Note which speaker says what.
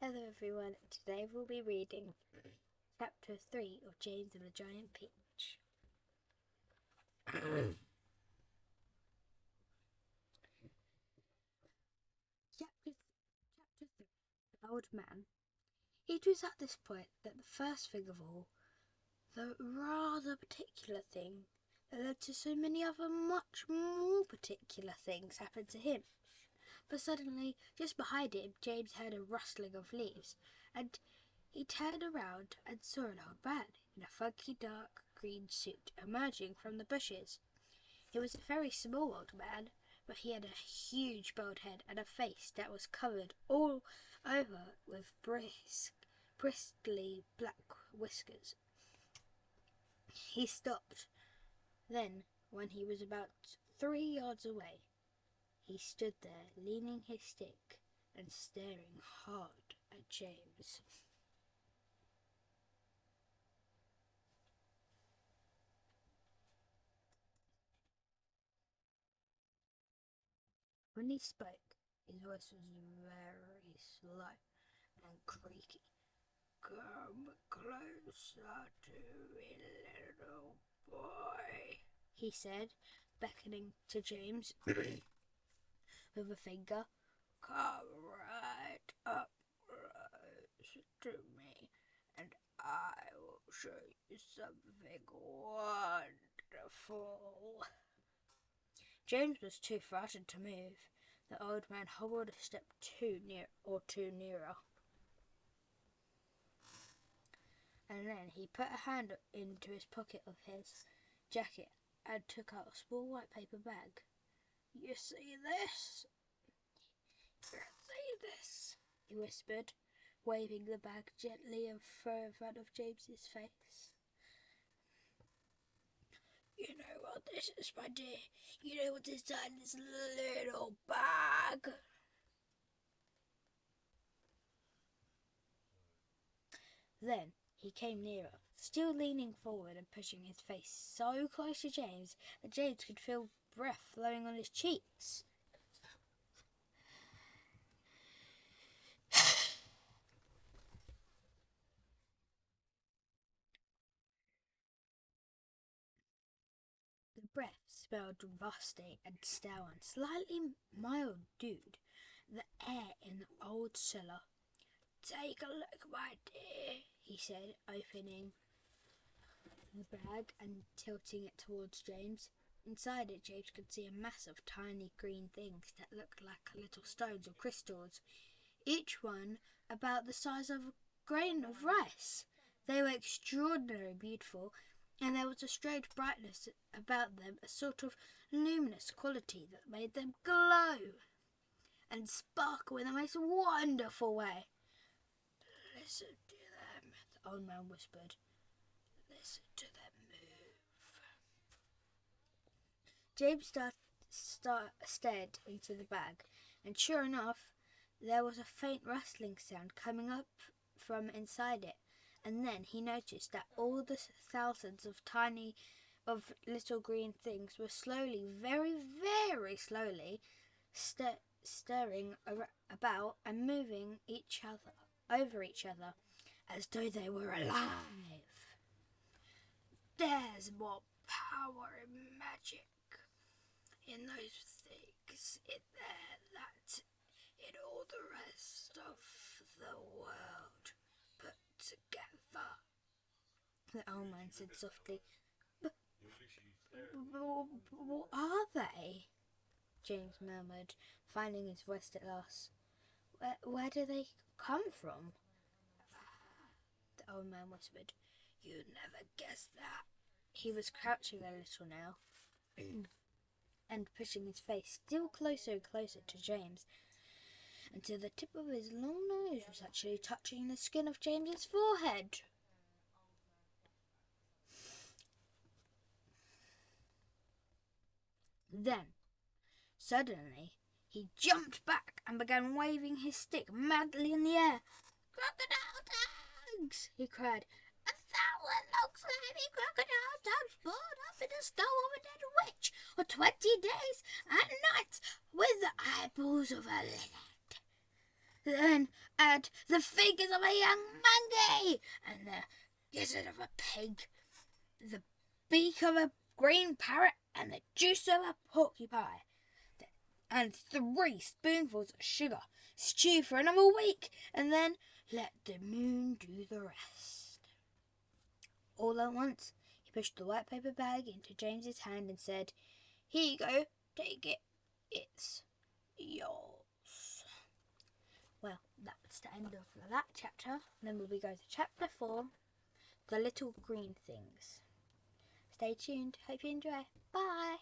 Speaker 1: Hello everyone, today we'll be reading Chapter 3 of James and the Giant Peach. Chapter 3, The Old Man. It was at this point that the first thing of all, the rather particular thing that led to so many other much more particular things happened to him. But suddenly, just behind him, James heard a rustling of leaves, and he turned around and saw an old man in a funky dark green suit emerging from the bushes. He was a very small old man, but he had a huge bald head and a face that was covered all over with bristly black whiskers. He stopped. Then, when he was about 3 yards away, he stood there leaning his stick and staring hard at James. When he spoke, his voice was very slow and creaky. "Come closer to me, little boy," he said, beckoning to James with a finger. "Come right up close to me, and I will show you something wonderful." James was too frightened to move. The old man hobbled a step too nearer. And then he put a hand into his pocket of his jacket and took out a small white paper bag. "You see this? He whispered, waving the bag gently in front of James's face. "You know what this is, my dear? You know what is in this little bag?" Then he came nearer, still leaning forward and pushing his face so close to James that James could feel breath flowing on his cheeks. The breath smelled rusty and stale and slightly mildewed the air in the old cellar. "Take a look, my dear," he said, opening the bag and tilting it towards James. Inside it, James could see a mass of tiny green things that looked like little stones or crystals, each one about the size of a grain of rice. They were extraordinarily beautiful, and there was a strange brightness about them, a sort of luminous quality that made them glow and sparkle in the most wonderful way. "Listen to them," the old man whispered. "Listen to them move." James stared into the bag, and sure enough, there was a faint rustling sound coming up from inside it, and then he noticed that all the thousands of little green things were slowly, very, very slowly, stirring about and moving over each other, as though they were alive. "There's more power and magic in those things in there that in all the rest of the world put together," the old man said softly. "But what are they?" James murmured, finding his voice at last. Where do they come from?" the old man whispered. "You'd never guess that." He was crouching a little now, and pushing his face still closer and closer to James, until the tip of his long nose was actually touching the skin of James's forehead. Then, suddenly, he jumped back and began waving his stick madly in the air. "Crocodile tongues!" he cried. 1,000 long slimy crocodile tongues poured up in the skull of a dead witch for 20 days and nights with the eyeballs of a lizard. Then add the fingers of a young monkey, and the gizzard of a pig, the beak of a green parrot, and the juice of a porcupine, and 3 spoonfuls of sugar. Stew for another week, and then let the moon do the rest. All at once he pushed the white paper bag into James's hand and said, "Here you go, take it. It's yours." Well, that's the end of that chapter. Then we go to chapter 4, The Little Green Things. Stay tuned. Hope you enjoy. Bye.